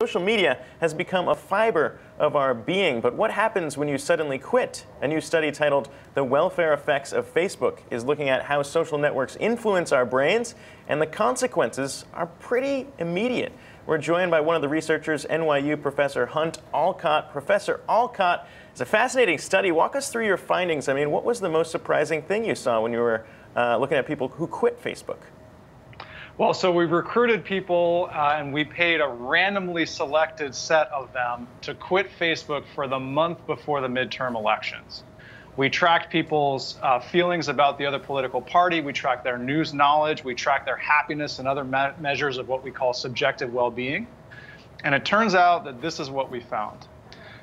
social media has become a fiber of our being, but what happens when you suddenly quit? A new study titled The Welfare Effects of Facebook is looking at how social networks influence our brains, and the consequences are pretty immediate. We're joined by one of the researchers, NYU Professor Hunt Olcott. Professor Olcott, it's a fascinating study. Walk us through your findings. I mean, what was the most surprising thing you saw when you were looking at people who quit Facebook? Well, so we recruited people and we paid a randomly selected set of them to quit Facebook for the month before the midterm elections. We tracked people's feelings about the other political party. We tracked their news knowledge. We tracked their happiness and other measures of what we call subjective well-being. And it turns out that this is what we found.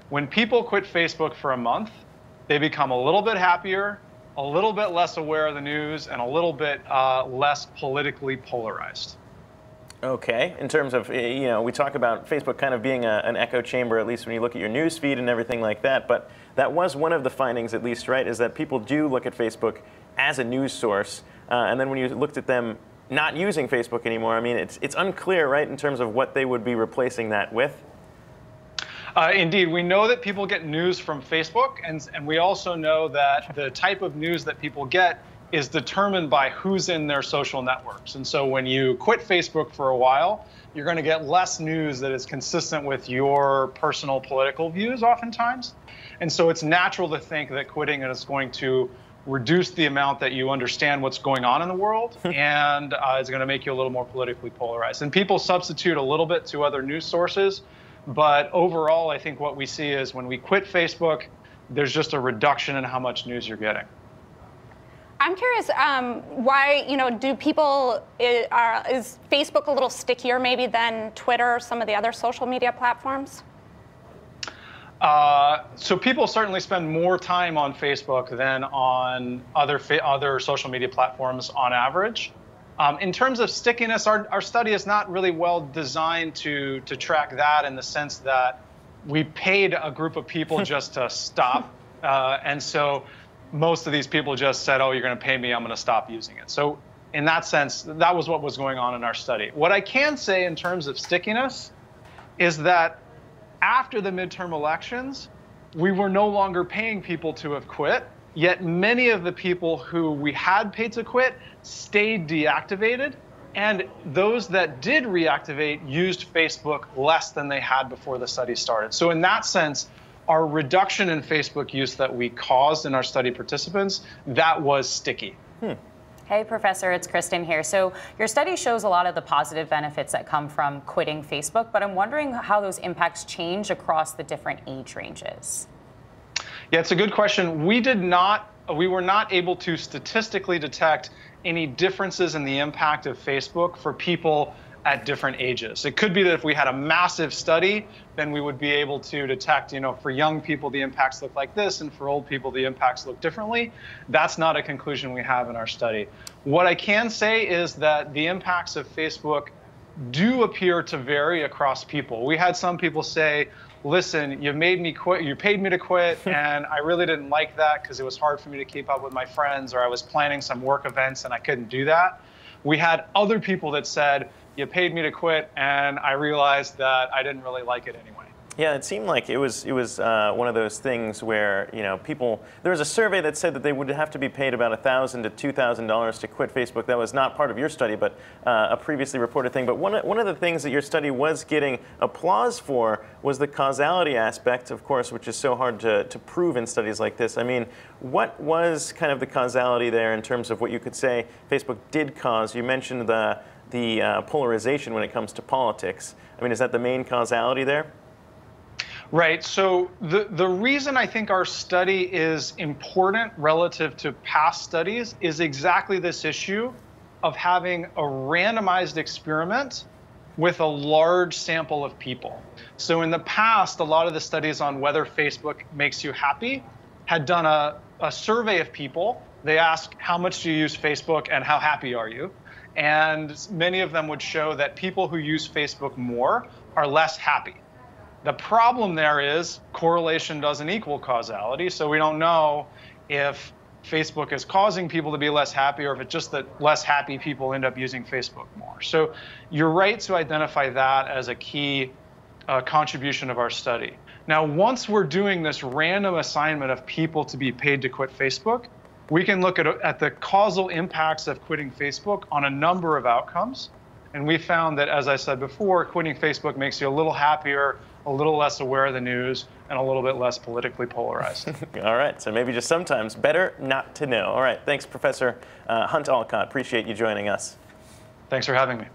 When people quit Facebook for a month, they become a little bit happier, a little bit less aware of the news, and a little bit less politically polarized. Okay. In terms of, we talk about Facebook kind of being an echo chamber, at least when you look at your news feed and everything like that. But that was one of the findings, at least, right, is that people do look at Facebook as a news source. And then when you looked at them not using Facebook anymore, I mean, it's unclear, right, in terms of what they would be replacing that with. Indeed, we know that people get news from Facebook, and we also know that the type of news that people get is determined by who's in their social networks. And so when you quit Facebook for a while, you're going to get less news that is consistent with your personal political views oftentimes. And so it's natural to think that quitting is going to reduce the amount that you understand what's going on in the world, and it's going to make you a little more politically polarized. And people substitute a little bit to other news sources. But overall, I think what we see is when we quit Facebook, there's just a reduction in how much news you're getting. I'm curious, why, do people, is Facebook a little stickier maybe than Twitter or some of the other social media platforms? So people certainly spend more time on Facebook than on other social media platforms on average. In terms of stickiness, our study is not really well designed to track that, in the sense that we paid a group of people just to stop. And so most of these people just said, oh, you're going to pay me, I'm going to stop using it. So in that sense, that was what was going on in our study. What I can say in terms of stickiness is that after the midterm elections, we were no longer paying people to have quit. Yet many of the people who we had paid to quit stayed deactivated, and those that did reactivate used Facebook less than they had before the study started. So in that sense, our reduction in Facebook use that we caused in our study participants, that was sticky. Hey, Professor, it's Kristen here. So your study shows a lot of the positive benefits that come from quitting Facebook, but I'm wondering how those impacts change across the different age ranges. Yeah, it's a good question. We were not able to statistically detect any differences in the impact of Facebook for people at different ages. It could be that if we had a massive study, then we would be able to detect, for young people, the impacts look like this, and for old people, the impacts look differently. That's not a conclusion we have in our study. What I can say is that the impacts of Facebook do appear to vary across people. We had some people say, listen, you made me quit, you paid me to quit, and I really didn't like that because it was hard for me to keep up with my friends, or I was planning some work events and I couldn't do that. We had other people that said, you paid me to quit, and I realized that I didn't really like it anyway. Yeah, it seemed like it was one of those things where, people, there was a survey that said that they would have to be paid about $1,000 to $2,000 to quit Facebook. That was not part of your study, but a previously reported thing. But one of the things that your study was getting applause for was the causality aspect, of course, which is so hard to prove in studies like this. I mean, what was kind of the causality there in terms of what you could say Facebook did cause? You mentioned the polarization when it comes to politics. I mean, is that the main causality there? Right. So the reason I think our study is important relative to past studies is exactly this issue of having a randomized experiment with a large sample of people. So in the past, a lot of the studies on whether Facebook makes you happy had done a survey of people. They asked, how much do you use Facebook and how happy are you? And many of them would show that people who use Facebook more are less happy. The problem there is correlation doesn't equal causality, so we don't know if Facebook is causing people to be less happy or if it's just that less happy people end up using Facebook more. So you're right to identify that as a key contribution of our study. Now, once we're doing this random assignment of people to be paid to quit Facebook, we can look at the causal impacts of quitting Facebook on a number of outcomes. And we found that, as I said before, quitting Facebook makes you a little happier, a little less aware of the news, and a little bit less politically polarized. All right, so maybe just sometimes better not to know. All right, thanks, Professor Hunt Alcott. Appreciate you joining us. Thanks for having me.